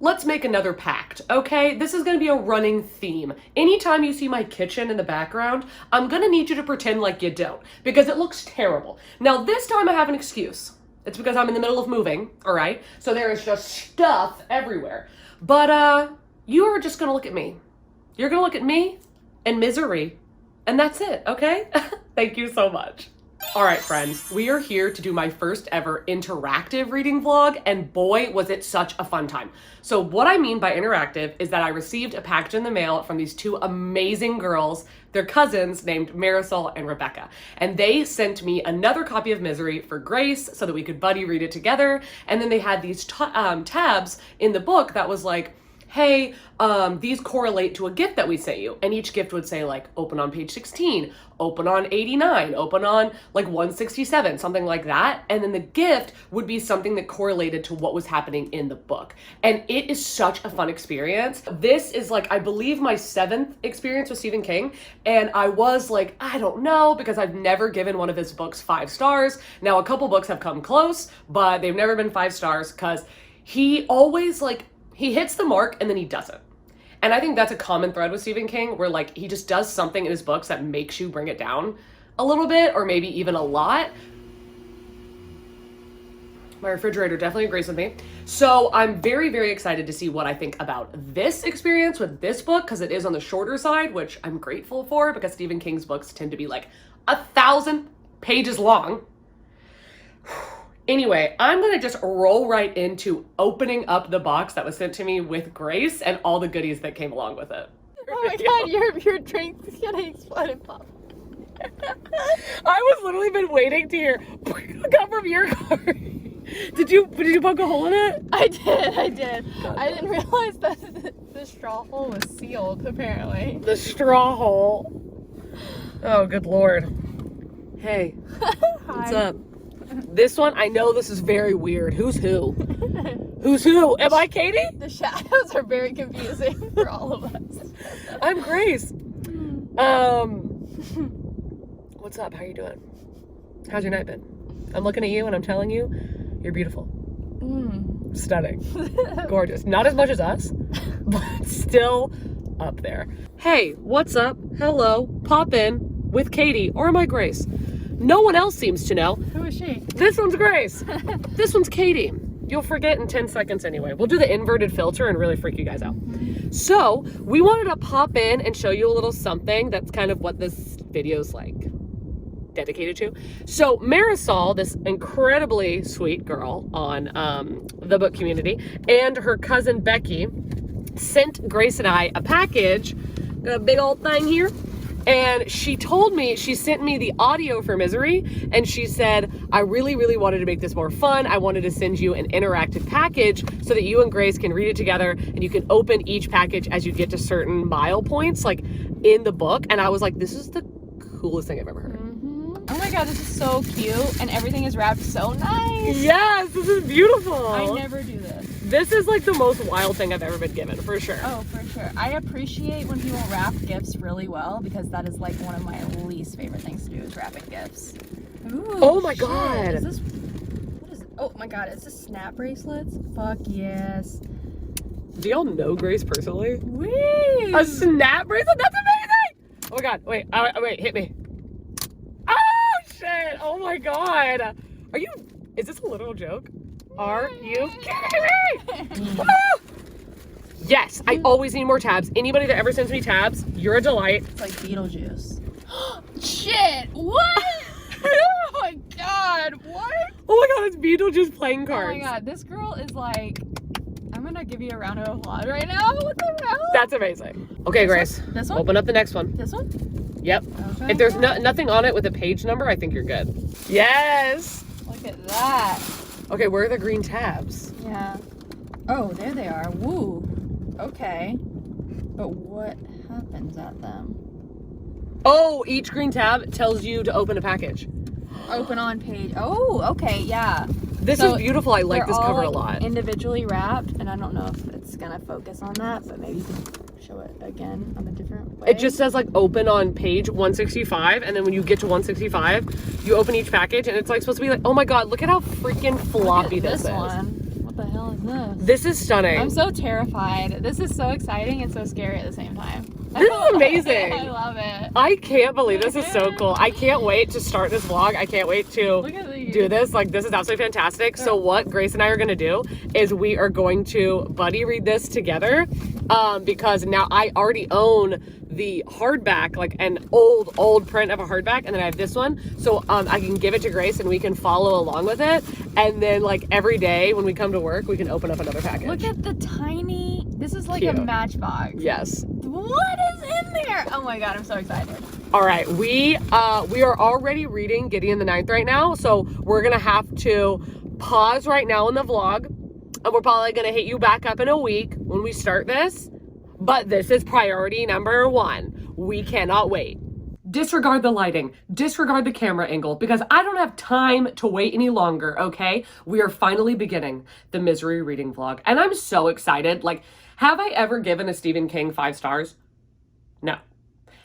let's make another pact, okay? This is gonna be a running theme. Anytime you see my kitchen in the background, I'm gonna need you to pretend like you don't, because it looks terrible. Now, this time I have an excuse. It's because I'm in the middle of moving, all right? So there is just stuff everywhere. But you are just gonna look at me. You're gonna look at me and misery, and that's it, okay? Thank you so much. All right, friends, we are here to do my first ever interactive reading vlog, and boy, was it such a fun time. So what I mean by interactive is that I received a package in the mail from these two amazing girls, their cousins named Marisol and Rebecca, and they sent me another copy of Misery for Grace so that we could buddy read it together, and then they had these tabs in the book that was like, hey, these correlate to a gift that we sent you. And each gift would say like, open on page 16, open on 89, open on like 167, something like that. And then the gift would be something that correlated to what was happening in the book. And it is such a fun experience. This is like, I believe my 7th experience with Stephen King. And I was like, I don't know, because I've never given one of his books 5 stars. Now a couple books have come close, but they've never been 5 stars because he always like, he hits the mark and then he doesn't. And I think that's a common thread with Stephen King, where like he just does something in his books that makes you bring it down a little bit, or maybe even a lot. My refrigerator definitely agrees with me. So I'm very, very excited to see what I think about this experience with this book, because it is on the shorter side, which I'm grateful for, because Stephen King's books tend to be like 1,000 pages long. Anyway, I'm gonna just roll right into opening up the box that was sent to me with Grace and all the goodies that came along with it. Oh my god, your drink's gonna explode and pop. I was literally been waiting to hear come from your car. Did you poke a hole in it? I did. God, I didn't realize that the straw hole was sealed, apparently. The straw hole. Oh, good lord. Hey, what's up? This one, I know this is very weird. Who's who? Who's who? Am I Katie? The shadows are very confusing for all of us. I'm Grace. What's up? How are you doing? How's your night been? I'm looking at you and I'm telling you, you're beautiful. Stunning. Gorgeous. Not as much as us, but still up there. Hey, what's up? Hello. Pop in with Katie, or am I Grace? No one else seems to know. Who is she? This one's Grace. This one's Katie. You'll forget in 10 seconds anyway. We'll do the inverted filter and really freak you guys out. So we wanted to pop in and show you a little something that's kind of what this video's like dedicated to. So Marisol, this incredibly sweet girl on the book community, and her cousin Becky sent Grace and I a package, a big old thing here. And she told me, she sent me the audio for Misery, and she said, I really, really wanted to make this more fun. I wanted to send you an interactive package so that you and Grace can read it together, and you can open each package as you get to certain mile points, like in the book. And I was like, this is the coolest thing I've ever heard. Oh my god, this is so cute, and everything is wrapped so nice. Yes, this is beautiful. I never do this. This is like the most wild thing I've ever been given, for sure. Oh, for sure. I appreciate when people wrap gifts really well, because that is like one of my least favorite things to do, is wrapping gifts. Ooh, oh my shit. god. Is this, what is it? Oh my god, is this snap bracelets? Fuck yes. Do y'all know Grace personally? Wee! A snap bracelet? That's amazing! Oh my god, wait, wait, hit me. Oh shit, oh my god. Is this a literal joke? Are you kidding me? Yes, I always need more tabs. Anybody that ever sends me tabs, you're a delight. It's like Beetlejuice. Shit, what? Oh my god, what? Oh my god, it's Beetlejuice playing cards. Oh my god, this girl is like, I'm gonna give you a round of applause right now. What the hell? That's amazing. Okay, Grace. This one? Open up the next one. This one? Yep. Okay. If there's nothing on it with a page number, I think you're good. Yes! Look at that. Okay, where are the green tabs? Yeah. Oh, there they are. Woo. Okay. But what happens at them? Oh, each green tab tells you to open a package. Open on page. Oh, okay, yeah. This is beautiful. I like this cover all, a lot. Individually wrapped, and I don't know if it's gonna focus on that, but maybe you can show it again on a different way. It just says like open on page 165, and then when you get to 165, you open each package, and it's like supposed to be like, oh my god, look at how freaking floppy this is. One. What the hell is this? This is stunning. I'm so terrified. This is so exciting and so scary at the same time. This is amazing. I love it. I can't believe this is so cool. I can't wait to start this vlog. I can't wait to do this. Like, this is absolutely fantastic. So what Grace and I are going to do is we are going to buddy read this together, because now I already own the hardback, like an old print of a hardback, and then I have this one, so I can give it to Grace and we can follow along with it, and then like every day when we come to work we can open up another package. Look at the tiny, this is like Cute. a Matchbox. Yes. What is in there? Oh my god, I'm so excited. All right, we are already reading Gideon the Ninth right now, so we're gonna have to pause right now in the vlog, and we're probably gonna hit you back up in a week when we start this. But this is priority number 1. We cannot wait. Disregard the lighting, disregard the camera angle, because I don't have time to wait any longer, okay? We are finally beginning the Misery reading vlog, and I'm so excited. Like, have I ever given a Stephen King 5 stars? No.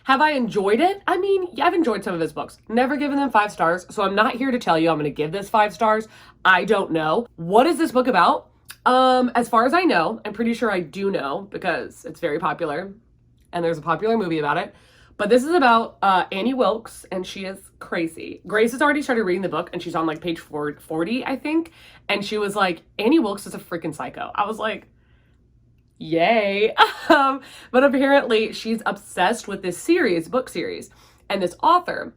Have I enjoyed it? I mean, yeah, I've enjoyed some of his books. Never given them 5 stars, so I'm not here to tell you I'm gonna give this 5 stars. I don't know. What is this book about? As far as I know, I'm pretty sure I do know because it's very popular and there's a popular movie about it, but this is about Annie Wilkes, and she is crazy. Grace has already started reading the book and she's on like page 40, I think, and she was like, Annie Wilkes is a freaking psycho. I was like, yay. But apparently she's obsessed with this book series, and this author,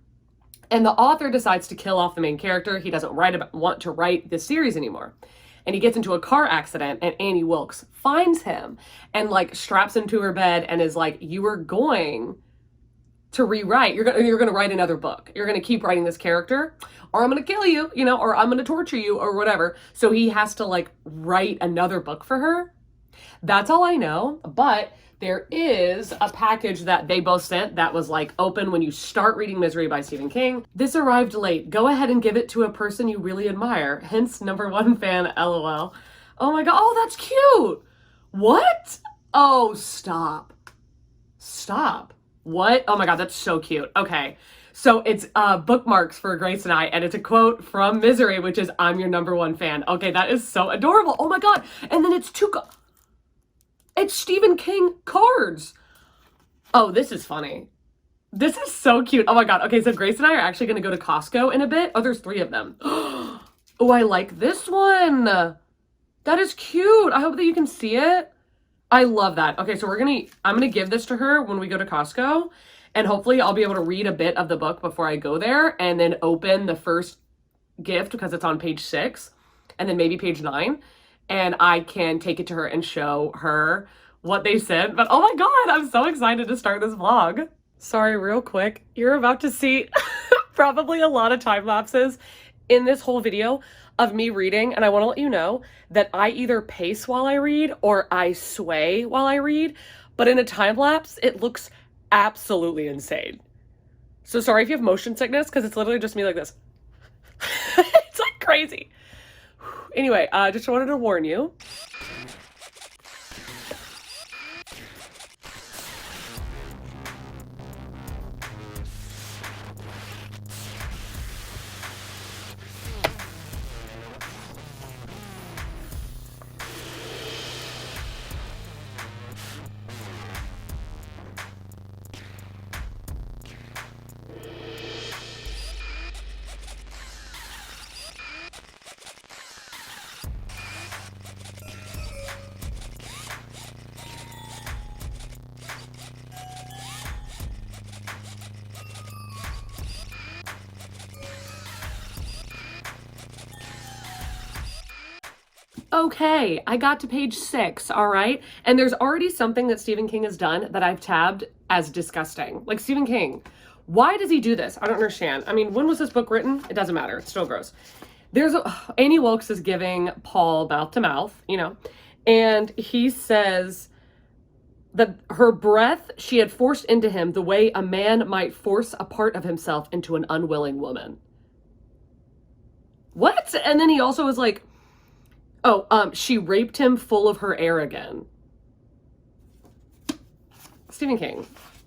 and the author decides to kill off the main character. He doesn't want to write this series anymore. And he gets into a car accident, and Annie Wilkes finds him and like straps him to her bed and is like, you are going to rewrite, you're going to write another book. You're going to keep writing this character, or I'm going to kill you, you know, or I'm going to torture you or whatever. So he has to like write another book for her. That's all I know. But there is a package that they both sent that was like open when you start reading Misery by Stephen King. This arrived late. Go ahead and give it to a person you really admire. Hence, #1 fan, LOL. Oh my god. Oh, that's cute. What? Oh, stop. Stop. What? Oh my god, that's so cute. Okay. So it's bookmarks for Grace and I, and it's a quote from Misery, which is, I'm your #1 fan. Okay, that is so adorable. Oh my god. And then it's it's Stephen King cards. Oh, this is funny. This is so cute. Oh my god. Okay, so Grace and I are actually going to go to Costco in a bit. Oh, there's 3 of them. Oh, I like this one. That is cute. I hope that you can see it. I love that. Okay, so I'm going to give this to her when we go to Costco, and hopefully I'll be able to read a bit of the book before I go there, and then open the first gift because it's on page 6, and then maybe page 9. And I can take it to her and show her what they sent. But oh my god, I'm so excited to start this vlog. Sorry, real quick. You're about to see probably a lot of time lapses in this whole video of me reading. And I want to let you know that I either pace while I read or I sway while I read. But in a time lapse, it looks absolutely insane. So sorry if you have motion sickness, because it's literally just me like this. It's like crazy. Anyway, just wanted to warn you. Okay, I got to page 6, all right? And there's already something that Stephen King has done that I've tabbed as disgusting. Like, Stephen King, why does he do this? I don't understand. I mean, when was this book written? It doesn't matter. It's still gross. Annie Wilkes is giving Paul mouth to mouth, you know, and he says that her breath she had forced into him the way a man might force a part of himself into an unwilling woman. What? And then he also was like, she raped him full of her air again. Stephen King,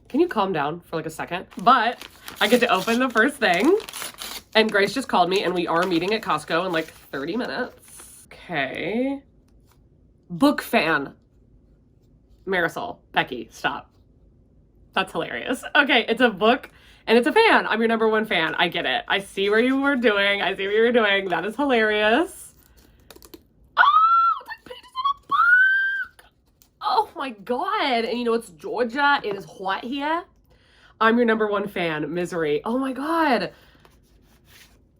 can you calm down for like a second? But I get to open the first thing, and Grace just called me, and we are meeting at Costco in like 30 minutes. Okay. Book fan. Marisol, Becky, stop. That's hilarious. Okay, it's a book and it's a fan. I'm your number one fan. I get it. I see where you were doing. I see what you were doing. That is hilarious. Oh, it's like pages of a book. Oh my God. And you know, it's Georgia. It is hot here. I'm your number one fan, Misery. Oh my God.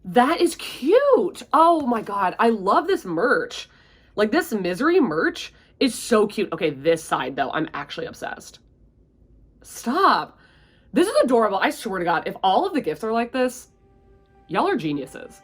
That is cute. Oh my God. I love this merch. Like this Misery merch is so cute. Okay, this side though, I'm actually obsessed. Stop. This is adorable. I swear to God, if all of the gifts are like this, y'all are geniuses.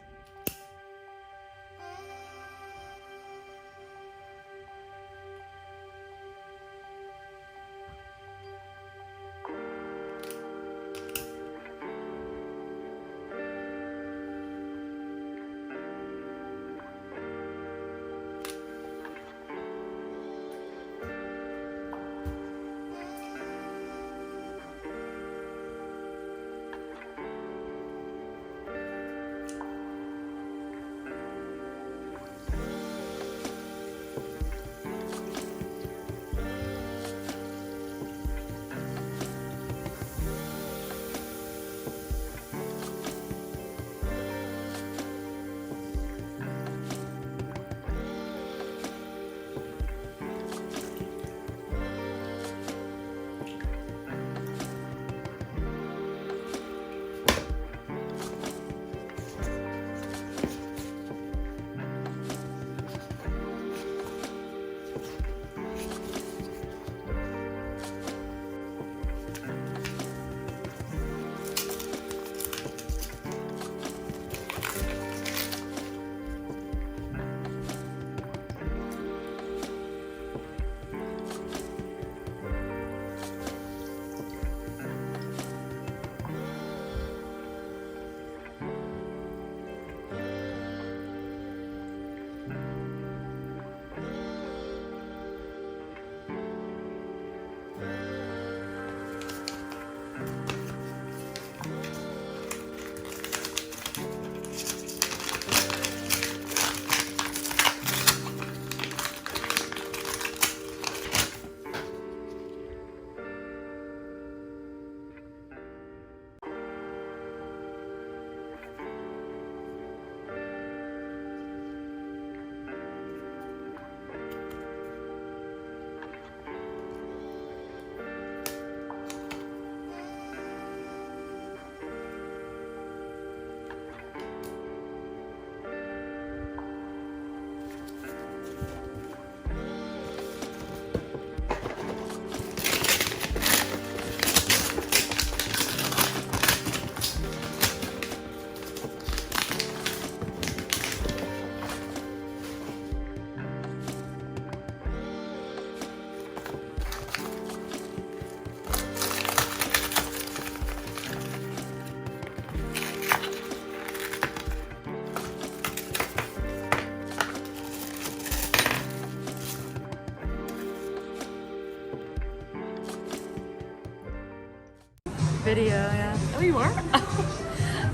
Video, yeah. Oh, you are?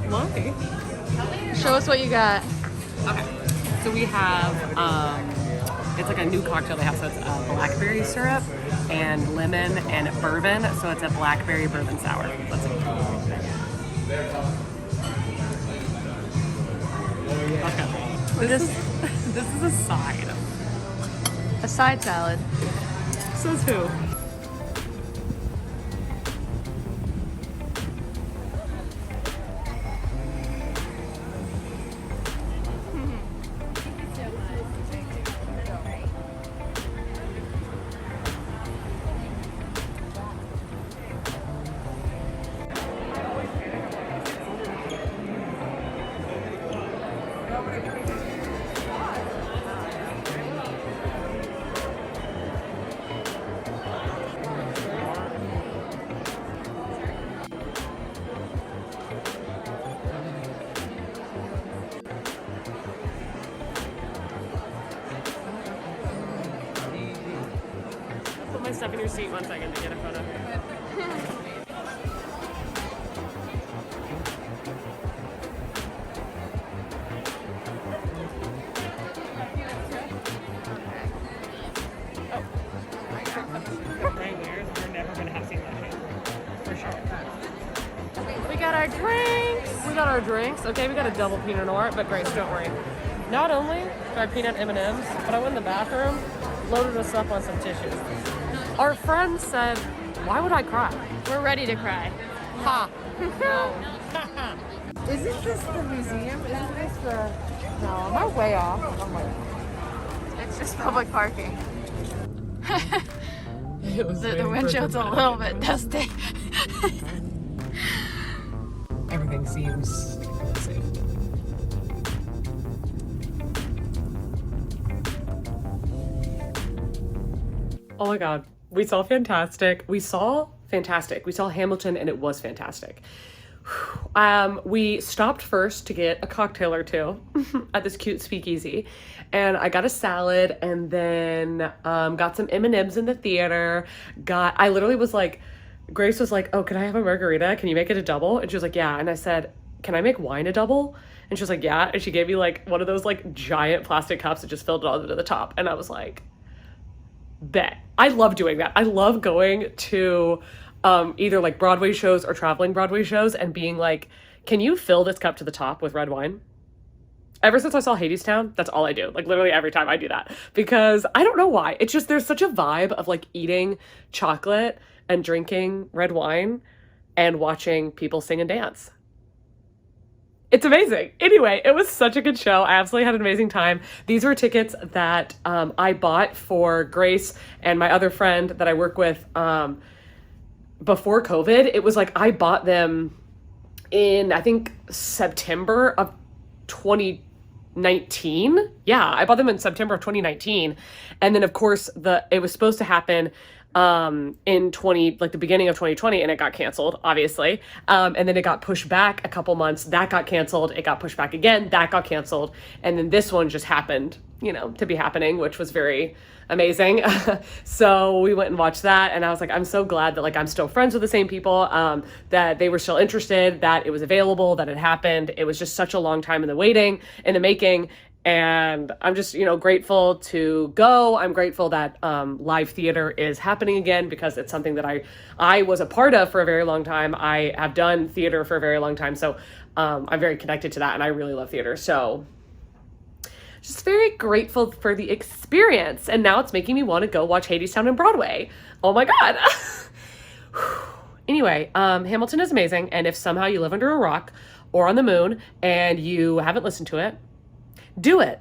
Why? Show us what you got. Okay. So we have, it's like a new cocktail they have. So it's blackberry syrup and lemon and bourbon. So it's a blackberry bourbon sour. Let's see. Okay. This is a side. A side salad. Says who? Put my stuff in your seat 1 second to get a photo. shortcut. Right there, we're never gonna have seen that again. For sure. We got our drinks. We got our drinks. Okay, we got a double Pinot Noir, but Grace, don't worry. Not only do I peanut M&Ms, but I went in the bathroom, loaded us up on some tissues. Our friend said, why would I cry? We're ready to cry. Ha! Isn't this the museum? Isn't this the... No, am I way off? Oh my God. It's just public parking. The The windshield's a little bit dusty. Everything seems safe. Oh my God. We saw Fantastic. We saw Hamilton, and it was fantastic. We stopped first to get a cocktail or two at this cute speakeasy, and I got a salad, and then got some M&Ms in the theater. I literally was like, Grace was like, oh, can I have a margarita? Can you make it a double? And she was like, yeah. And I said, can I make wine a double? And she was like, yeah. And she gave me like one of those like giant plastic cups that just filled it all the way to the top. And I was like, bet. I love doing that. I love going to either like Broadway shows or traveling Broadway shows and being like, can you fill this cup to the top with red wine? Ever since I saw Hadestown, that's all I do. Like literally every time I do that, because I don't know why. It's just, there's such a vibe of like eating chocolate and drinking red wine and watching people sing and dance. It's amazing. Anyway, it was such a good show. I absolutely had an amazing time. These were tickets that I bought for Grace and my other friend that I work with before COVID. It was like I bought them in, I think, September of 2019. Yeah, I bought them in September of 2019. And then, of course, it was supposed to happen in the beginning of 2020, and it got canceled, obviously. And then it got pushed back a couple months. That got canceled. It got pushed back again. That got canceled. And then this one just happened, to be happening, which was very amazing. So we went and watched that, and I was like, I'm so glad that like I'm still friends with the same people, that they were still interested, that it was available, that it happened. It was just such a long time in the making. And I'm just, grateful to go. I'm grateful that live theater is happening again, because it's something that I was a part of for a very long time. I have done theater for a very long time. So I'm very connected to that, and I really love theater. So just very grateful for the experience. And now it's making me want to go watch Hadestown on Broadway. Oh my God. Anyway, Hamilton is amazing. And if somehow you live under a rock or on the moon and you haven't listened to it, do it.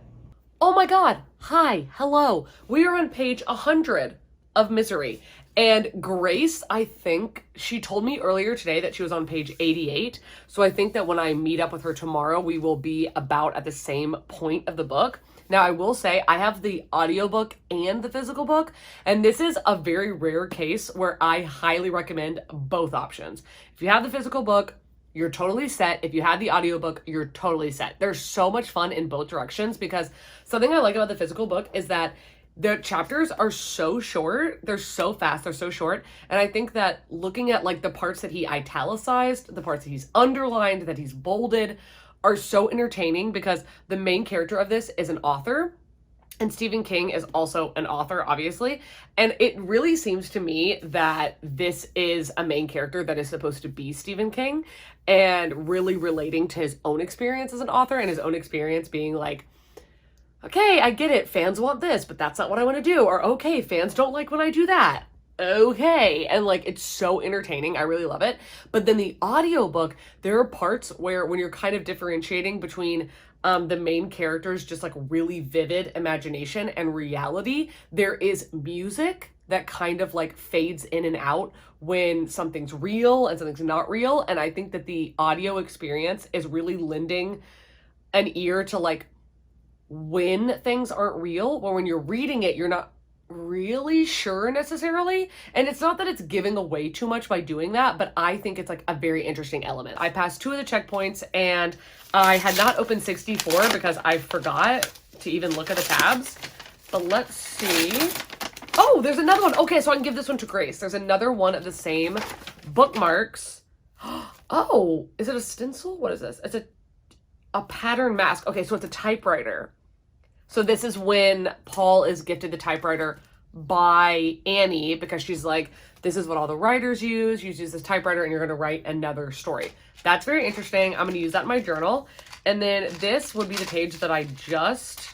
Oh my God. Hi. Hello. We are on page 100 of Misery. And Grace, I think she told me earlier today that she was on page 88. So I think that when I meet up with her tomorrow, we will be about at the same point of the book. Now, I will say I have the audiobook and the physical book, and this is a very rare case where I highly recommend both options. If you have the physical book, you're totally set. If you had the audiobook, you're totally set. There's so much fun in both directions, because something I like about the physical book is that the chapters are so short. They're so fast. They're so short. And I think that looking at like the parts that he italicized, the parts that he's underlined, that he's bolded, are so entertaining, because the main character of this is an author. And Stephen King is also an author, obviously. And it really seems to me that this is a main character that is supposed to be Stephen King, and really relating to his own experience as an author, and his own experience being like, okay, I get it. Fans want this, but that's not what I want to do. Or, okay, fans don't like when I do that. Okay. And like, it's so entertaining. I really love it. But then the audiobook, there are parts where when you're kind of differentiating between the main character's just like really vivid imagination and reality, there is music that kind of like fades in and out when something's real and something's not real. And I think that the audio experience is really lending an ear to like when things aren't real, or when you're reading it, you're not really sure necessarily. And it's not that it's giving away too much by doing that, but I think it's like a very interesting element. I passed 2 of the checkpoints, and I had not opened 64 because I forgot to even look at the tabs. But let's see. Oh, there's another one. Okay, so I can give this one to Grace. There's another one of the same bookmarks. Oh, is it a stencil? What is this? It's a pattern mask. Okay, so it's a typewriter. So this is when Paul is gifted the typewriter by Annie because she's like, this is what all the writers use. You use this typewriter and you're going to write another story. That's very interesting. I'm going to use that in my journal. And then this would be the page that I just...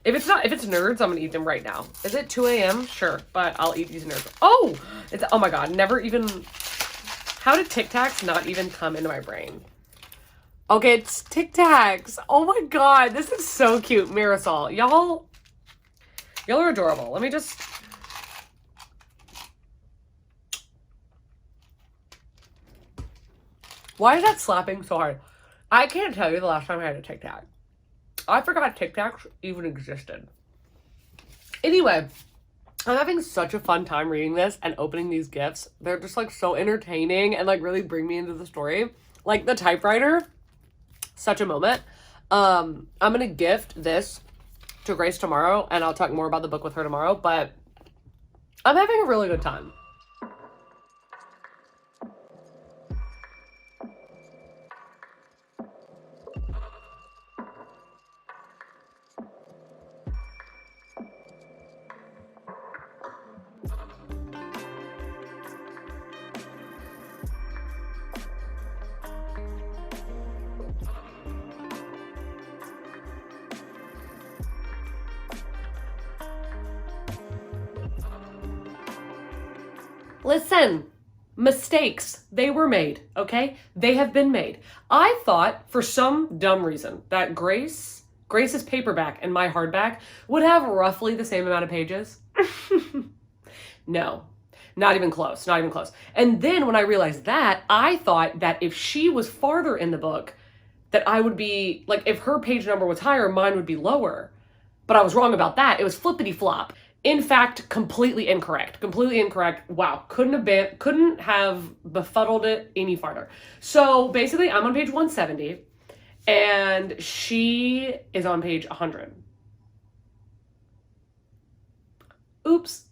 If it's nerds, I'm going to eat them right now. Is it 2 a.m.? Sure, but I'll eat these nerds. Oh! Oh my god, never even... How did Tic Tacs not even come into my brain? Okay, it's Tic Tacs. Oh my god, this is so cute. Marisol, y'all are adorable. Let me just... Why is that slapping so hard? I can't tell you the last time I had a Tic Tac. I forgot Tic Tacs even existed. Anyway, I'm having such a fun time reading this and opening these gifts. They're just like so entertaining and like really bring me into the story. Like the typewriter, such a moment. I'm gonna gift this to Grace tomorrow and I'll talk more about the book with her tomorrow, but I'm having a really good time. Listen, mistakes, they were made, okay? They have been made. I thought, for some dumb reason, that Grace's paperback and my hardback would have roughly the same amount of pages. No, not even close, not even close. And then when I realized that, I thought that if she was farther in the book, that I would be, like, if her page number was higher, mine would be lower. But I was wrong about that. It was flippity flop. In fact, completely incorrect. Completely incorrect. Wow. Couldn't have befuddled it any farther. So basically, I'm on page 170 and she is on page 100. Oops.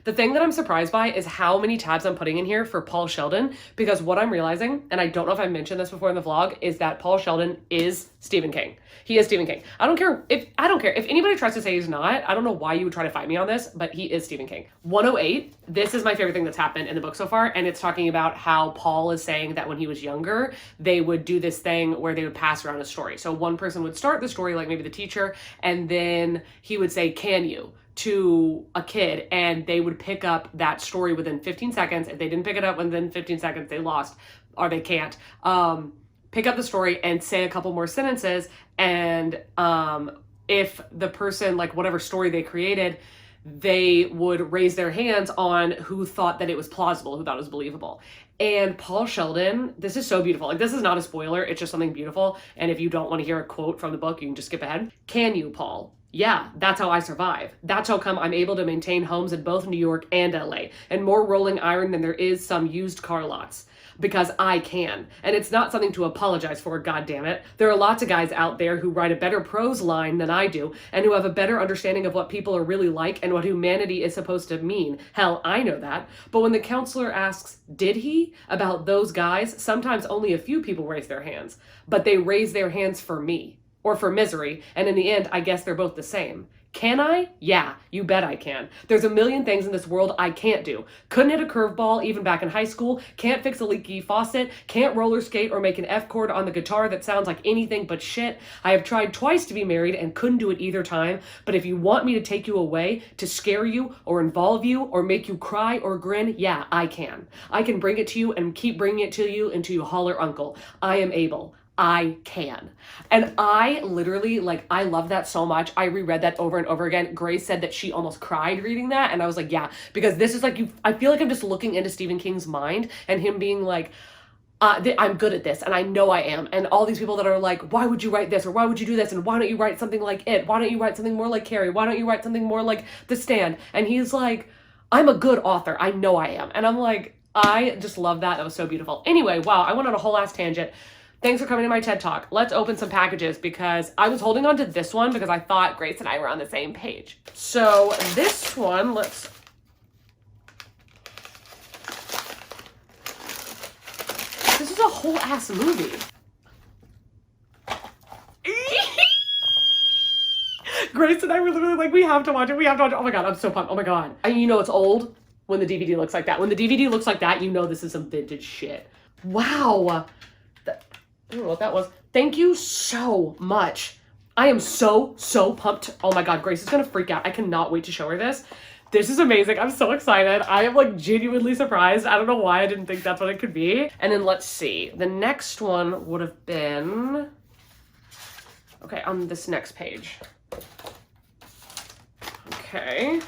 The thing that I'm surprised by is how many tabs I'm putting in here for Paul Sheldon, because what I'm realizing, and I don't know if I mentioned this before in the vlog, is that Paul Sheldon is Stephen King. He is Stephen King. I don't care if anybody tries to say he's not. I don't know why you would try to fight me on this, but he is Stephen King. 108, this is my favorite thing that's happened in the book so far, and it's talking about how Paul is saying that when he was younger, they would do this thing where they would pass around a story. So one person would start the story, like maybe the teacher, and then he would say, "Can you?" to a kid, and they would pick up that story within 15 seconds. If they didn't pick it up within 15 seconds, they lost, or they can't. Pick up the story and say a couple more sentences, and if the person, like whatever story they created, they would raise their hands on who thought that it was plausible, who thought it was believable. And Paul Sheldon, this is so beautiful. Like, this is not a spoiler, it's just something beautiful. And if you don't want to hear a quote from the book, you can just skip ahead. "Can you, Paul? Yeah, that's how I survive. That's how come I'm able to maintain homes in both New York and LA, and more rolling iron than there is some used car lots. Because I can. And it's not something to apologize for, goddammit. There are lots of guys out there who write a better prose line than I do, and who have a better understanding of what people are really like and what humanity is supposed to mean. Hell, I know that. But when the counselor asks, did he? About those guys, sometimes only a few people raise their hands. But they raise their hands for me. Or for misery, and in the end, I guess they're both the same. Can I? Yeah, you bet I can. There's a million things in this world I can't do. Couldn't hit a curveball even back in high school, can't fix a leaky faucet, can't roller skate or make an F chord on the guitar that sounds like anything but shit. I have tried twice to be married and couldn't do it either time, but if you want me to take you away, to scare you or involve you or make you cry or grin, yeah, I can. I can bring it to you and keep bringing it to you until you holler uncle. I am able. I can. And I literally, like, I love that so much. I reread that over and over again. Grace said that she almost cried reading that. And I was like, yeah, because this is like, I feel like I'm just looking into Stephen King's mind and him being like, I'm good at this and I know I am. And all these people that are like, why would you write this? Or why would you do this? And why don't you write something like It? Why don't you write something more like Carrie? Why don't you write something more like The Stand? And he's like, I'm a good author. I know I am. And I'm like, I just love that. That was so beautiful. Anyway, wow, I went on a whole ass tangent. Thanks for coming to my TED Talk. Let's open some packages because I was holding on to this one because I thought Grace and I were on the same page. So this one, this is a whole ass movie. Grace and I were literally like, we have to watch it. We have to watch it. Oh my God, I'm so pumped. Oh my God. And you know it's old when the DVD looks like that. When the DVD looks like that, you know this is some vintage shit. Wow. I don't know what that was. Thank you so much. I am so pumped. Oh my God, Grace is gonna freak out. I cannot wait to show her this. This is amazing. I'm so excited. I am like genuinely surprised. I don't know why I didn't think that's what it could be. And then let's see. The next one would have been, okay, on this next page. Okay,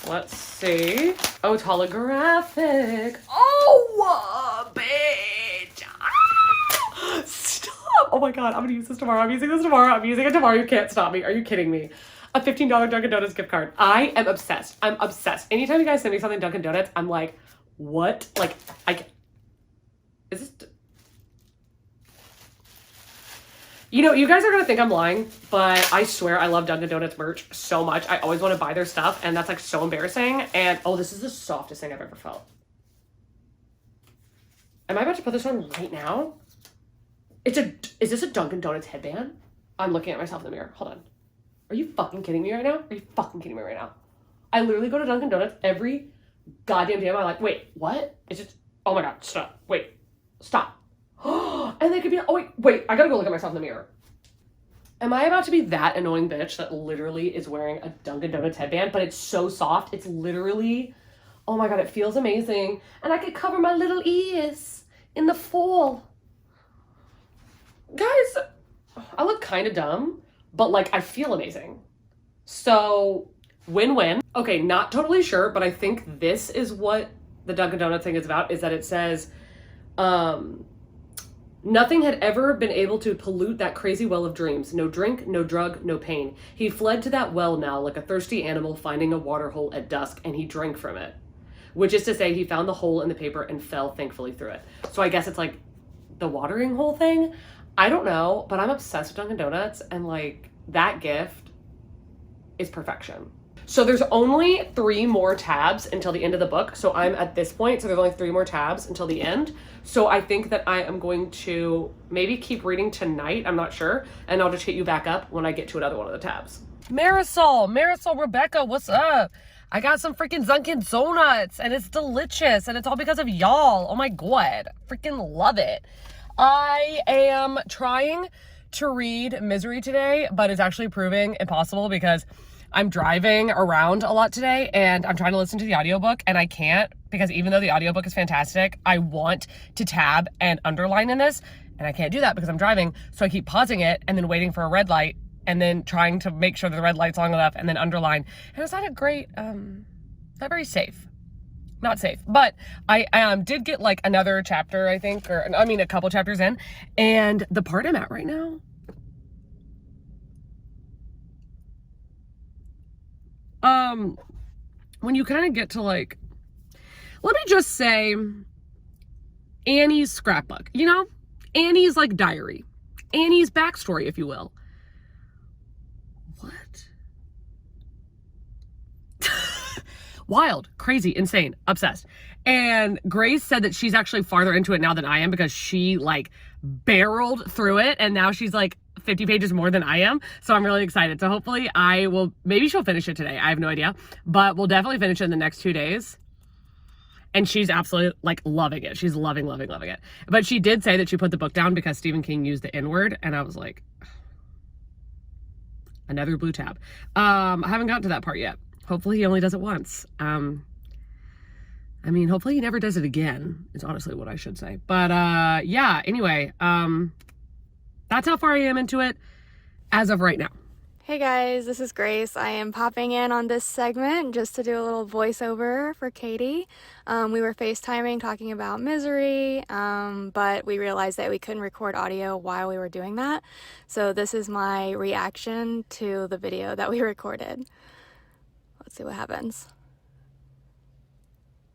let's see. Oh, it's holographic. Oh, bitch. Ah! Stop. Oh my God, I'm gonna use this tomorrow. I'm using this tomorrow. I'm using it tomorrow. You can't stop me. Are you kidding me? A $15 Dunkin' Donuts gift card. I am obsessed. I'm obsessed. Anytime you guys send me something Dunkin' Donuts, I'm like, what? Like, is this? You know, you guys are gonna think I'm lying, but I swear I love Dunkin' Donuts merch so much. I always want to buy their stuff, and that's like so embarrassing. And oh, this is the softest thing I've ever felt. Am I about to put this on right now? Is this a Dunkin' Donuts headband? I'm looking at myself in the mirror. Hold on. Are you fucking kidding me right now? Are you fucking kidding me right now? I literally go to Dunkin' Donuts every goddamn day. I'm like, wait, what? It's just, oh my God, stop. Wait, stop. And they could be, oh wait, I gotta go look at myself in the mirror. Am I about to be that annoying bitch that literally is wearing a Dunkin' Donuts headband, but it's so soft, it's literally, oh my God, it feels amazing. And I could cover my little ears in the fall. Guys, I look kind of dumb, but like I feel amazing. So win-win. Okay, not totally sure, but I think this is what the Dunkin' Donuts thing is about, is that it says, nothing had ever been able to pollute that crazy well of dreams. No drink, no drug, no pain. He fled to that well now like a thirsty animal finding a water hole at dusk, and he drank from it. Which is to say, he found the hole in the paper and fell thankfully through it. So I guess it's like the watering hole thing. I don't know, but I'm obsessed with Dunkin' Donuts, and like that gift is perfection. So there's only 3 more tabs until the end of the book. So I'm at this point, so there's only 3 more tabs until the end. So I think that I am going to maybe keep reading tonight. I'm not sure. And I'll just hit you back up when I get to another one of the tabs. Marisol, Rebecca, what's up? I got some freaking Dunkin' Donuts and it's delicious and it's all because of y'all. Oh my God, freaking love it. I am trying to read Misery today, but it's actually proving impossible because I'm driving around a lot today and I'm trying to listen to the audiobook and I can't, because even though the audiobook is fantastic, I want to tab and underline in this and I can't do that because I'm driving. So I keep pausing it and then waiting for a red light and then trying to make sure that the red light's long enough and then underline. And it's not a great, not very safe. Not safe, but I did get like another chapter, I think, or I mean a couple chapters in, and the part I'm at right now, when you kind of get to like, let me just say Annie's scrapbook, you know, Annie's like diary, Annie's backstory, if you will. What? Wild, crazy, insane, obsessed. And Grace said that she's actually farther into it now than I am because she like barreled through it and now she's like 50 pages more than I am. So I'm really excited. So hopefully I will, maybe she'll finish it today. I have no idea, but we'll definitely finish it in the next 2 days. And she's absolutely like loving it. She's loving it. But she did say that she put the book down because Stephen King used the N-word. And I was like, another blue tab. I haven't gotten to that part yet. Hopefully he only does it once. I mean, hopefully he never does it again, is honestly what I should say. But yeah, anyway, that's how far I am into it as of right now. Hey guys, this is Grace. I am popping in on this segment just to do a little voiceover for Katie. We were FaceTiming talking about Misery, but we realized that we couldn't record audio while we were doing that. So this is my reaction to the video that we recorded. Let's see what happens.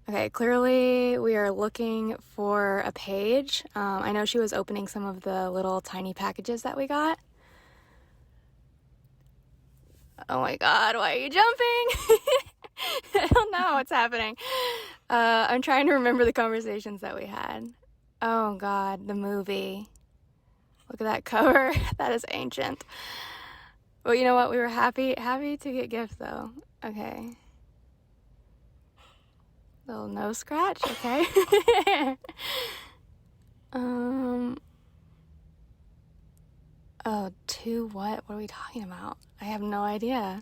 Okay, clearly we are looking for a page. I know she was opening some of the little tiny packages that we got. Oh my God, why are you jumping? I don't know what's happening. I'm trying to remember the conversations that we had. Oh God, the movie. Look at that cover. That is ancient. Well, you know what? We were happy to get gifts though. Okay. Little nose scratch, okay. Oh, two what? What are we talking about? I have no idea.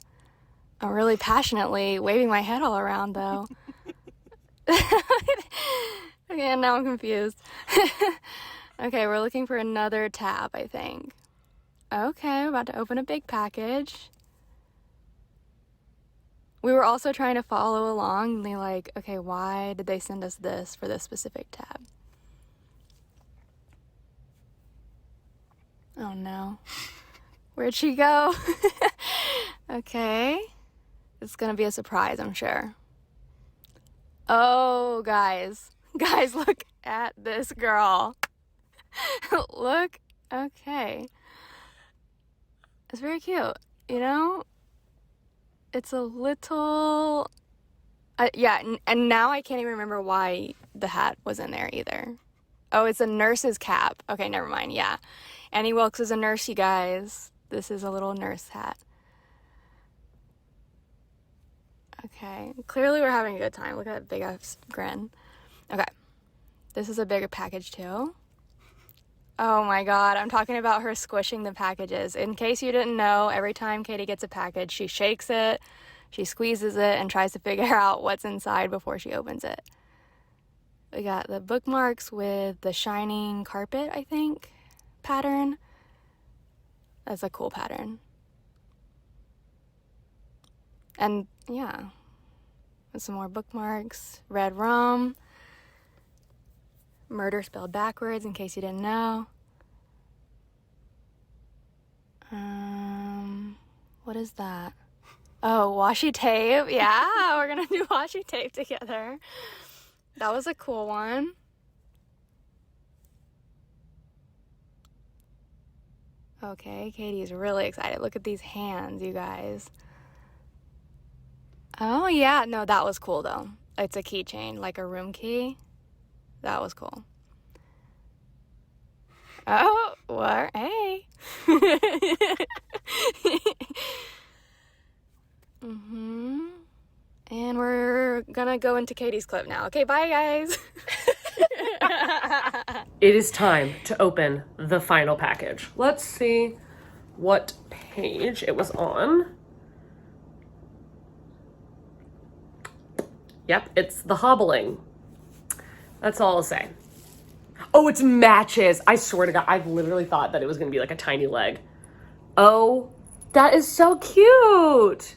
I'm really passionately waving my head all around though. Okay, now I'm confused. Okay, we're looking for another tab, I think. Okay, we're about to open a big package. We were also trying to follow along and they like, okay, why did they send us this for this specific tab? Oh no. Where'd she go? Okay. It's gonna be a surprise, I'm sure. Oh, guys. Guys, look at this girl. Look. Okay. It's very cute, you know? It's a little... yeah, and now I can't even remember why the hat was in there either. Oh, it's a nurse's cap. Okay, never mind, yeah. Annie Wilkes is a nurse, you guys. This is a little nurse hat. Okay, clearly we're having a good time. Look at that big ass grin. Okay, this is a bigger package too. Oh my god, I'm talking about her squishing the packages. In case you didn't know, every time Katie gets a package, she shakes it, she squeezes it, and tries to figure out what's inside before she opens it. We got the bookmarks with the shining carpet, I think, pattern. That's a cool pattern. And yeah, with some more bookmarks. Red rum. Murder spelled backwards, in case you didn't know. What is that? Oh, washi tape. Yeah, we're gonna do washi tape together. That was a cool one. Okay, Katie's really excited. Look at these hands, you guys. Oh, yeah. No, that was cool, though. It's a keychain, like a room key. That was cool. Oh, what? Hey. And we're gonna go into Katie's clip now. Okay, bye, guys. It is time to open the final package. Let's see what page it was on. Yep, it's the hobbling. That's all I'll say. Oh, it's matches. I swear to God, I literally thought that it was going to be like a tiny leg. Oh, that is so cute.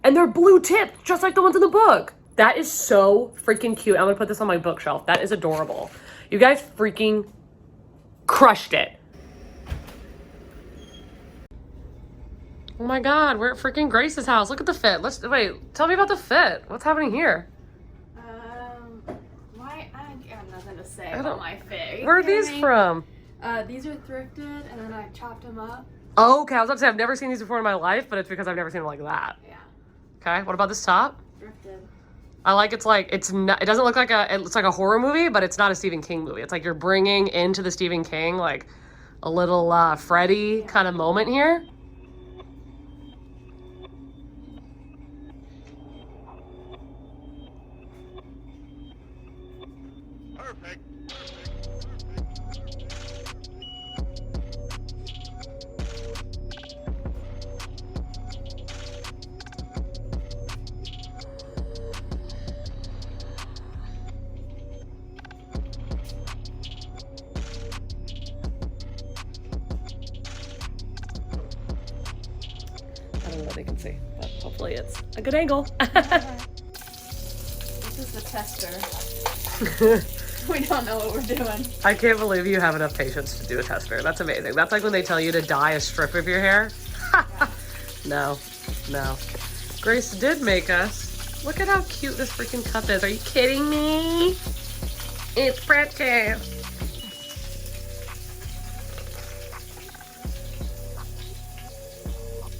And they're blue tipped, just like the ones in the book. That is so freaking cute. I'm going to put this on my bookshelf. That is adorable. You guys freaking crushed it. Oh my God, we're at freaking Grace's house. Look at the fit. Wait, tell me about the fit. What's happening here? I have nothing to say about my fit. Where are these from? These are thrifted, and then I chopped them up. Oh, okay. I was about to say, I've never seen these before in my life, but it's because I've never seen them like that. Yeah. Okay, what about this top? Thrifted. I like it doesn't look like it's like a horror movie, but it's not a Stephen King movie. It's like you're bringing into the Stephen King, like a little Freddy kind of moment here. Perfect. I don't know what they can see, but hopefully it's a good angle. This is the tester. We don't know what we're doing. I can't believe you have enough patience to do a tester. That's amazing. That's like when they tell you to dye a strip of your hair. No. Grace did make us. Look at how cute this freaking cup is. Are you kidding me? It's pretty.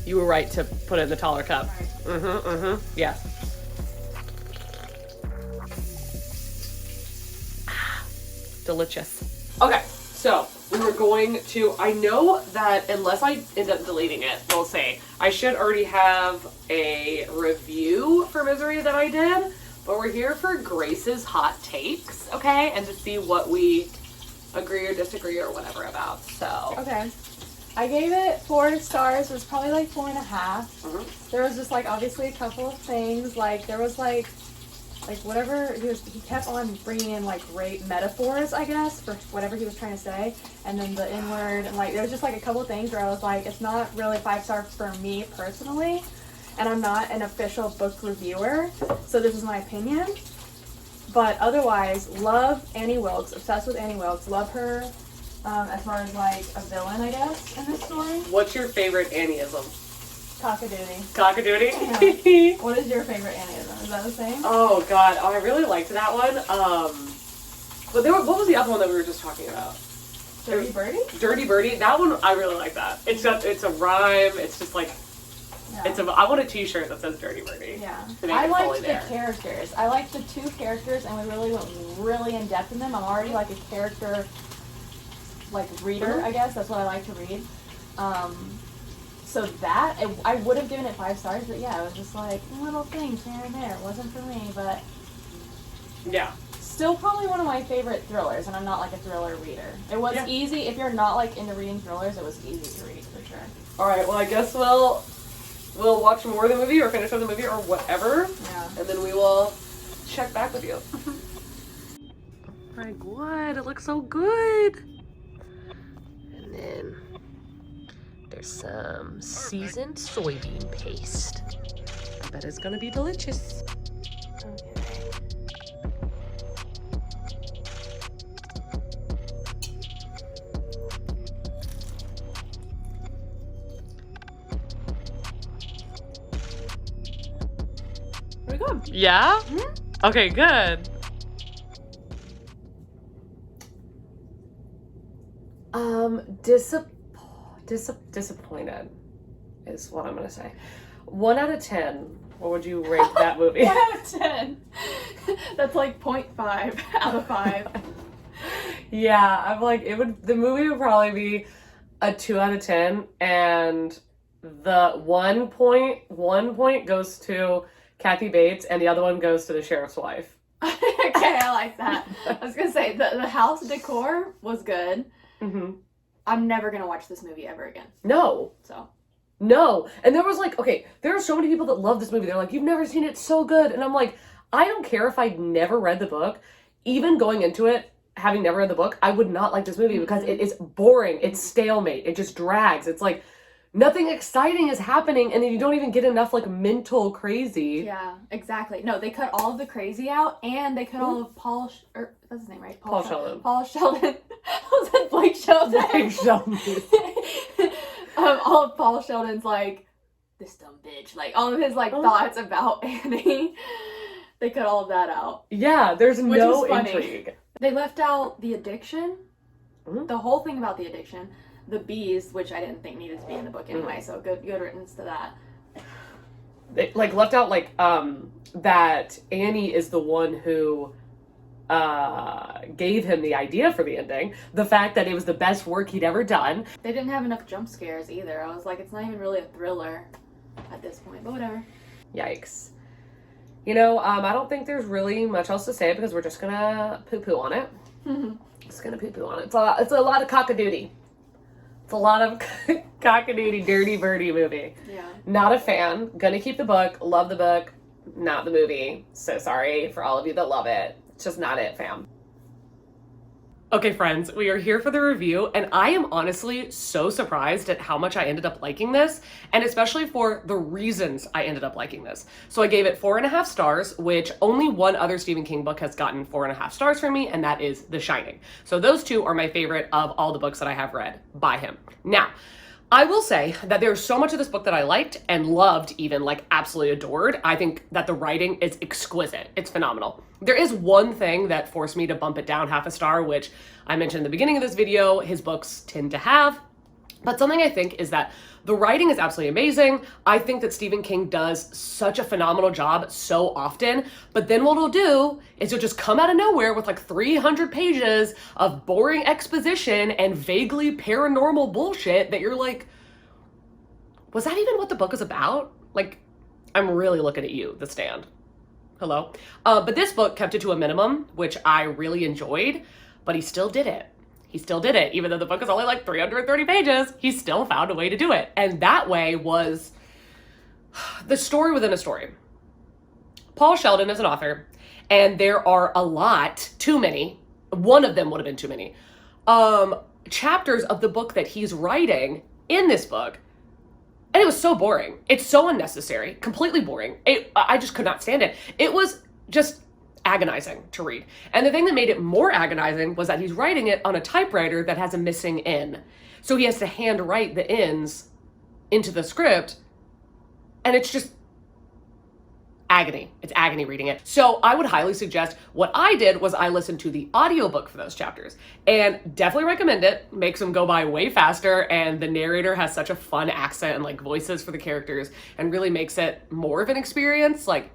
You were right to put it in the taller cup. Yes. Delicious. Okay, so we were going to, I know that unless I end up deleting it, we'll say, I should already have a review for Misery that I did, but we're here for Grace's hot takes, okay? And to see what we agree or disagree or whatever about, so. Okay. I gave it 4 stars. It was probably like 4.5. There was just like obviously a couple of things. Like there was like whatever he kept on bringing in like great metaphors, I guess, for whatever he was trying to say. And then the N-word, and like there was just like a couple of things where I was like, it's not really 5 stars for me personally. And I'm not an official book reviewer, so this is my opinion. But otherwise, love Annie Wilkes, obsessed with Annie Wilkes, love her. As far as like a villain, I guess, in this story. What's your favorite Annieism? Cockadoodie. Cockadoodie? Yeah. What is your favorite Annieism? Is that the same? Oh god, I really liked that one. But what was the other one that we were just talking about? Dirty Birdie? Dirty Birdie. That one, I really like that. It's a rhyme. It's just like, yeah. I want a t-shirt that says Dirty Birdie. Yeah. I liked the characters. I liked the 2 characters, and we really went really in depth in them. I'm already like a character reader, I guess. That's what I like to read. So that, I would have given it 5 stars, but yeah, it was just like little things here and there. It wasn't for me, but yeah. Still probably one of my favorite thrillers, and I'm not like a thriller reader. It was easy, if you're not like into reading thrillers, it was easy to read for sure. Alright, well I guess we'll watch more of the movie or finish up the movie or whatever. Yeah. And then we will check back with you. Oh my god, it looks so good. And then there's some seasoned soybean paste. I bet it's gonna be delicious. Pretty good. Yeah? Mm-hmm. Okay, good. Disappointed is what I'm gonna say. 1 out of 10. What would you rate that movie? 1 out of 10. That's like 0.5 out of 5. Yeah, I'm like, the movie would probably be a 2 out of 10, and the one point goes to Kathy Bates, and the other one goes to the sheriff's wife. Okay, I like that. I was gonna say, the house decor was good. Mm-hmm. I'm never gonna watch this movie ever again. No. No. And there was like, okay, there are so many people that love this movie. They're like, you've never seen it, it's so good. And I'm like, I don't care if I'd never read the book. Even going into it, having never read the book, I would not like this movie because it is boring. It's stalemate. It just drags. It's like nothing exciting is happening, and then you don't even get enough like mental crazy. Yeah, exactly. No, they cut all of the crazy out, and they cut all of that's his name, right? Paul Sheldon. Paul Sheldon. I said Blake Sheldon. Blake Sheldon. All of Paul Sheldon's like, this dumb bitch. Like all of his like thoughts about Annie. They cut all of that out. Yeah, there's no intrigue. They left out the addiction. Mm-hmm. The whole thing about the addiction. The bees, which I didn't think needed to be in the book anyway, so good riddance to that. They like left out like that Annie is the one who gave him the idea for the ending. The fact that it was the best work he'd ever done. They didn't have enough jump scares either. I was like, it's not even really a thriller at this point, but whatever. Yikes. You know, I don't think there's really much else to say because we're just gonna poo-poo on it. Just gonna poo-poo on it. It's a lot of cockadoodie. It's a lot of cockadoodie, dirty birdie movie. Yeah. Not a fan. Gonna keep the book. Love the book. Not the movie. So sorry for all of you that love it. It's just not it, fam. Okay, friends, we are here for the review, and I am honestly so surprised at how much I ended up liking this, and especially for the reasons I ended up liking this. So I gave it 4.5 stars, which only one other Stephen King book has gotten 4.5 stars from me, and that is The Shining. So those two are my favorite of all the books that I have read by him. Now, I will say that there's so much of this book that I liked and loved, even like absolutely adored. I think that the writing is exquisite. It's phenomenal. There is one thing that forced me to bump it down 0.5 star, which I mentioned in the beginning of this video, his books tend to have. But something I think is that the writing is absolutely amazing. I think that Stephen King does such a phenomenal job so often, but then what he'll do is he'll just come out of nowhere with like 300 pages of boring exposition and vaguely paranormal bullshit that you're like, was that even what the book is about? Like, I'm really looking at you, The Stand. Hello? But this book kept it to a minimum, which I really enjoyed, but he still did it. He still did it. Even though the book is only like 330 pages, he still found a way to do it. And that way was the story within a story. Paul Sheldon is an author, and there are a lot, too many, one of them would have been too many, chapters of the book that he's writing in this book. And it was so boring. It's so unnecessary, completely boring. I just could not stand it. It was just agonizing to read. And the thing that made it more agonizing was that he's writing it on a typewriter that has a missing N. So he has to hand write the N's into the script. And it's just agony. It's agony reading it. So I would highly suggest, what I did was I listened to the audiobook for those chapters, and definitely recommend it. Makes them go by way faster, and the narrator has such a fun accent and like voices for the characters, and really makes it more of an experience. Like,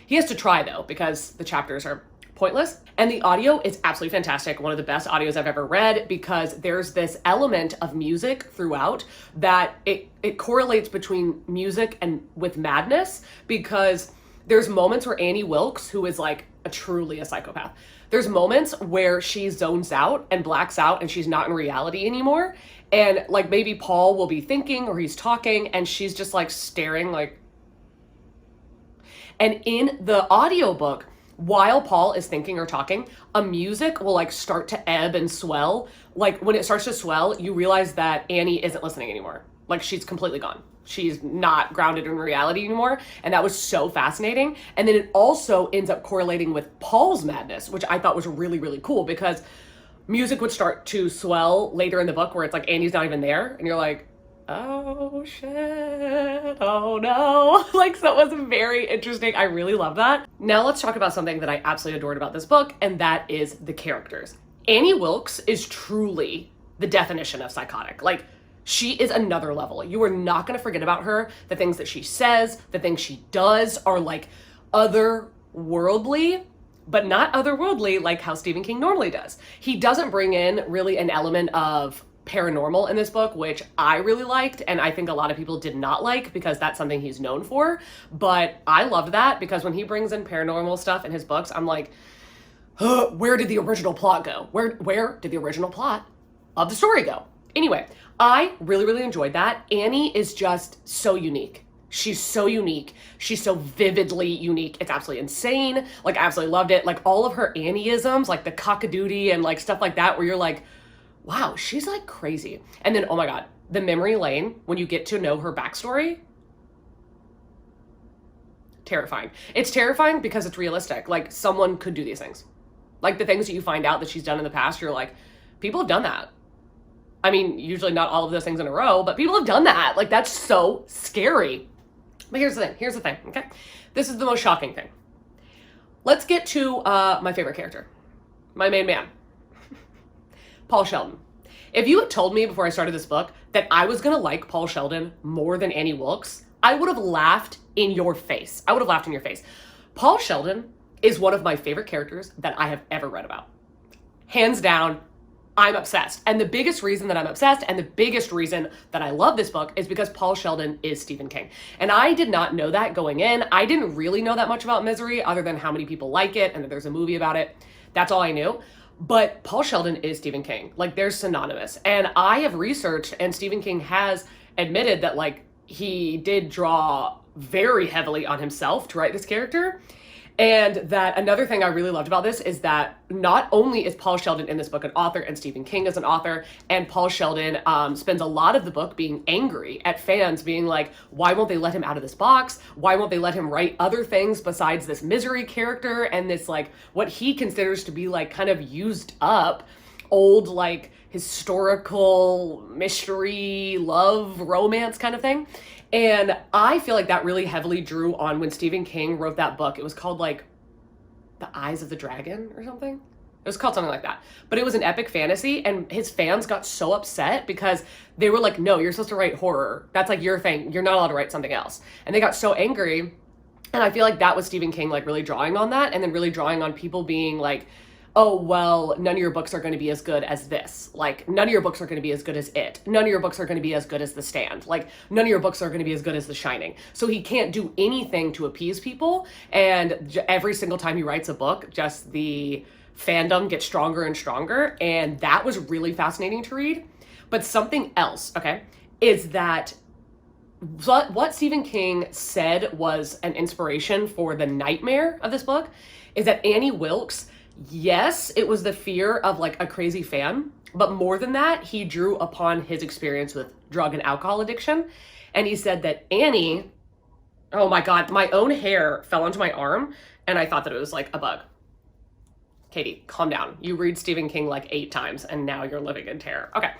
he has to try though, because the chapters are pointless. And the audio is absolutely fantastic. One of the best audios I've ever read, because there's this element of music throughout that it correlates between music and with madness, because there's moments where Annie Wilkes, who is like truly a psychopath, there's moments where she zones out and blacks out and she's not in reality anymore. And like maybe Paul will be thinking or he's talking and she's just like staring like. And in the audiobook, while Paul is thinking or talking, a music will like start to ebb and swell. Like when it starts to swell, you realize that Annie isn't listening anymore. Like she's completely gone. She's not grounded in reality anymore. And that was so fascinating. And then it also ends up correlating with Paul's madness, which I thought was really, really cool, because music would start to swell later in the book where it's like Annie's not even there. And you're like, oh shit, oh no. Like, so it was very interesting. I really love that. Now let's talk about something that I absolutely adored about this book, and that is the characters. Annie Wilkes is truly the definition of psychotic. Like, she is another level. You are not going to forget about her. The things that she says, the things she does are like otherworldly, but not otherworldly like how Stephen King normally does. He doesn't bring in really an element of paranormal in this book, which I really liked, and I think a lot of people did not like, because that's something he's known for. But I loved that, because when he brings in paranormal stuff in his books, I'm like, where did the original plot go? Where did the original plot of the story go? Anyway, I really, really enjoyed that. Annie is just so unique. She's so unique. She's so vividly unique. It's absolutely insane. Like, I absolutely loved it. Like, all of her Annieisms, like the cockadoodie and like stuff like that, where you're like, wow, she's like crazy. And then, oh my God, the memory lane, when you get to know her backstory, terrifying. It's terrifying because it's realistic. Like, someone could do these things. Like, the things that you find out that she's done in the past, you're like, people have done that. I mean, usually not all of those things in a row, but people have done that. Like, that's so scary. But here's the thing, okay? This is the most shocking thing. Let's get to my favorite character, my main man, Paul Sheldon. If you had told me before I started this book that I was gonna like Paul Sheldon more than Annie Wilkes, I would have laughed in your face. I would have laughed in your face. Paul Sheldon is one of my favorite characters that I have ever read about. Hands down, I'm obsessed. And the biggest reason that I'm obsessed, and the biggest reason that I love this book, is because Paul Sheldon is Stephen King. And I did not know that going in. I didn't really know that much about Misery, other than how many people like it and that there's a movie about it. That's all I knew. But Paul Sheldon is Stephen King. Like, they're synonymous. And I have researched, and Stephen King has admitted that, like, he did draw very heavily on himself to write this character. And that another thing I really loved about this is that not only is Paul Sheldon in this book an author, and Stephen King is an author, and Paul Sheldon spends a lot of the book being angry at fans, being like, why won't they let him out of this box? Why won't they let him write other things besides this Misery character and this, like, what he considers to be, like, kind of used up old, like, historical mystery, love, romance kind of thing. And I feel like that really heavily drew on when Stephen King wrote that book. It was called, like, The Eyes of the Dragon or something. It was called something like that. But it was an epic fantasy, and his fans got so upset because they were like, no, you're supposed to write horror. That's like your thing. You're not allowed to write something else. And they got so angry. And I feel like that was Stephen King, like, really drawing on that, and then really drawing on people being like, oh, well, none of your books are going to be as good as this. Like, none of your books are going to be as good as It. None of your books are going to be as good as The Stand. Like, none of your books are going to be as good as The Shining. So he can't do anything to appease people. And every single time he writes a book, just the fandom gets stronger and stronger. And that was really fascinating to read. But something else, okay, is that what Stephen King said was an inspiration for the nightmare of this book is that Annie Wilkes, yes, it was the fear of like a crazy fan, but more than that, he drew upon his experience with drug and alcohol addiction. And he said that Annie, oh my God, my own hair fell onto my arm and I thought that it was like a bug. Katie, calm down. You read Stephen King like 8 times and now you're living in terror. Okay.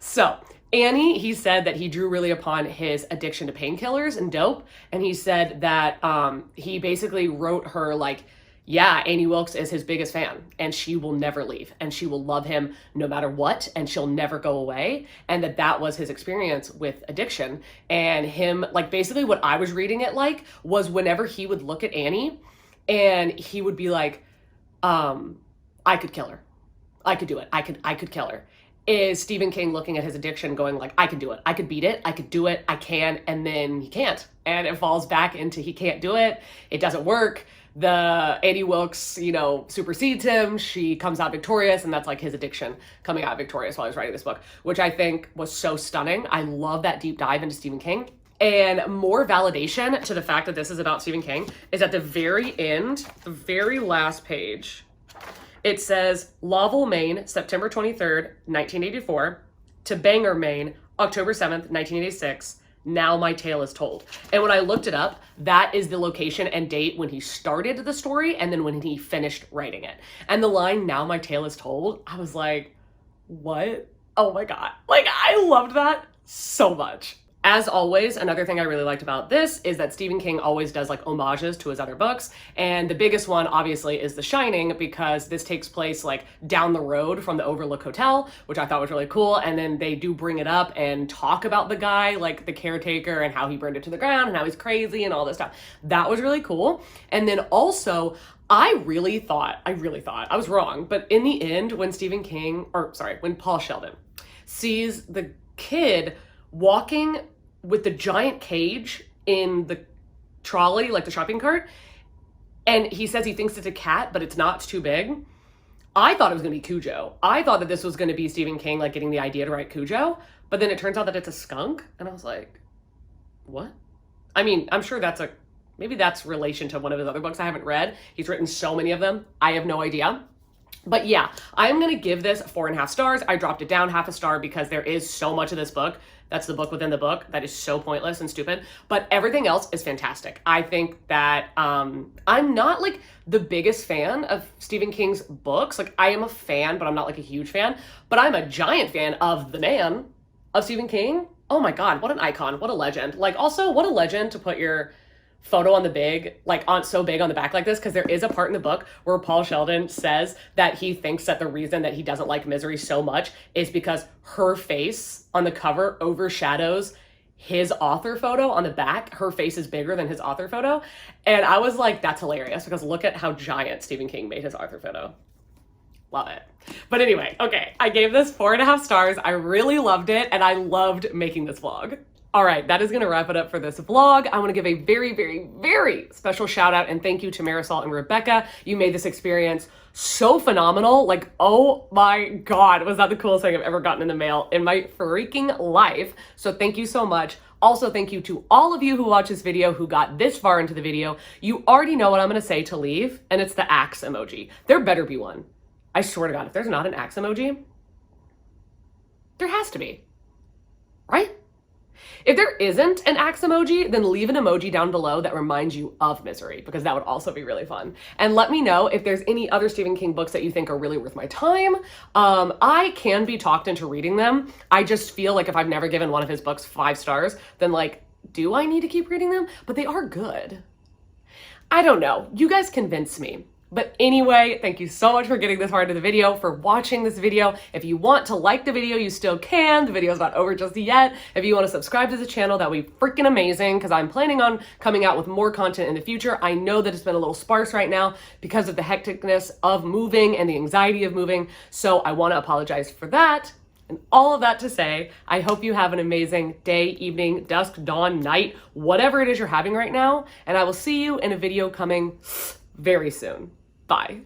So Annie, he said that he drew really upon his addiction to painkillers and dope. And he said that he basically wrote her like, yeah, Annie Wilkes is his biggest fan and she will never leave and she will love him no matter what and she'll never go away. And that was his experience with addiction. And him, like basically what I was reading it like was whenever he would look at Annie and he would be like, I could kill her. I could do it. I could kill her. Is Stephen King looking at his addiction going like, I can do it, I could beat it, I could do it, I can, and then he can't. And it falls back into he can't do it, it doesn't work. The Annie Wilkes, supersedes him, she comes out victorious, and that's like his addiction coming out victorious while I was writing this book, which I think was so stunning. I love that deep dive into Stephen King. And more validation to the fact that this is about Stephen King is at the very end, the very last page. It says, Lowell, Maine, September 23rd, 1984, to Bangor, Maine, October 7th, 1986. Now my tale is told. And when I looked it up, that is the location and date when he started the story and then when he finished writing it. And the line, now my tale is told, I was like, what? Oh my God. Like, I loved that so much. As always, another thing I really liked about this is that Stephen King always does like homages to his other books. And the biggest one obviously is The Shining because this takes place like down the road from the Overlook Hotel, which I thought was really cool. And then they do bring it up and talk about the guy, like the caretaker and how he burned it to the ground and how he's crazy and all this stuff. That was really cool. And then also I really thought, I was wrong, but in the end, when when Paul Sheldon sees the kid walking with the giant cage in the trolley, like the shopping cart, and he says he thinks it's a cat, but it's not, it's too big. I thought it was gonna be Cujo. I thought that this was gonna be Stephen King, like getting the idea to write Cujo, but then it turns out that it's a skunk, and I was like, what? I mean, I'm sure maybe that's relation to one of his other books I haven't read. He's written so many of them, I have no idea. But yeah, I'm gonna give this 4.5 stars. I dropped it down 0.5 star because there is so much of this book that's the book within the book that is so pointless and stupid, but everything else is fantastic. I think that I'm not like the biggest fan of Stephen King's books. Like I am a fan, but I'm not like a huge fan, but I'm a giant fan of the man of Stephen King. Oh my God, what an icon, what a legend. Like also what a legend to put your photo on the big, like on so big on the back like this, because there is a part in the book where Paul Sheldon says that he thinks that the reason that he doesn't like Misery so much is because her face on the cover overshadows his author photo on the back. Her face is bigger than his author photo. And I was like, that's hilarious because look at how giant Stephen King made his author photo. Love it. But anyway, okay, I gave this 4.5 stars. I really loved it and I loved making this vlog. All right, that is going to wrap it up for this vlog. I want to give a very, very, very special shout out and thank you to Marisol and Rebecca. You made this experience so phenomenal. Like, oh my God, was that the coolest thing I've ever gotten in the mail in my freaking life. So thank you so much. Also, thank you to all of you who watched this video, who got this far into the video. You already know what I'm going to say to leave, and it's the axe emoji. There better be one. I swear to God, if there's not an axe emoji, there has to be, right? If there isn't an axe emoji, then leave an emoji down below that reminds you of Misery, because that would also be really fun. And let me know if there's any other Stephen King books that you think are really worth my time. I can be talked into reading them. I just feel like if I've never given one of his books 5 stars, then like, do I need to keep reading them? But they are good. I don't know. You guys convince me. But anyway, thank you so much for getting this far into the video, for watching this video. If you want to like the video, you still can. The video's not over just yet. If you want to subscribe to the channel, that would be freaking amazing, because I'm planning on coming out with more content in the future. I know that it's been a little sparse right now because of the hecticness of moving and the anxiety of moving, so I want to apologize for that. And all of that to say, I hope you have an amazing day, evening, dusk, dawn, night, whatever it is you're having right now, and I will see you in a video coming very soon. Bye.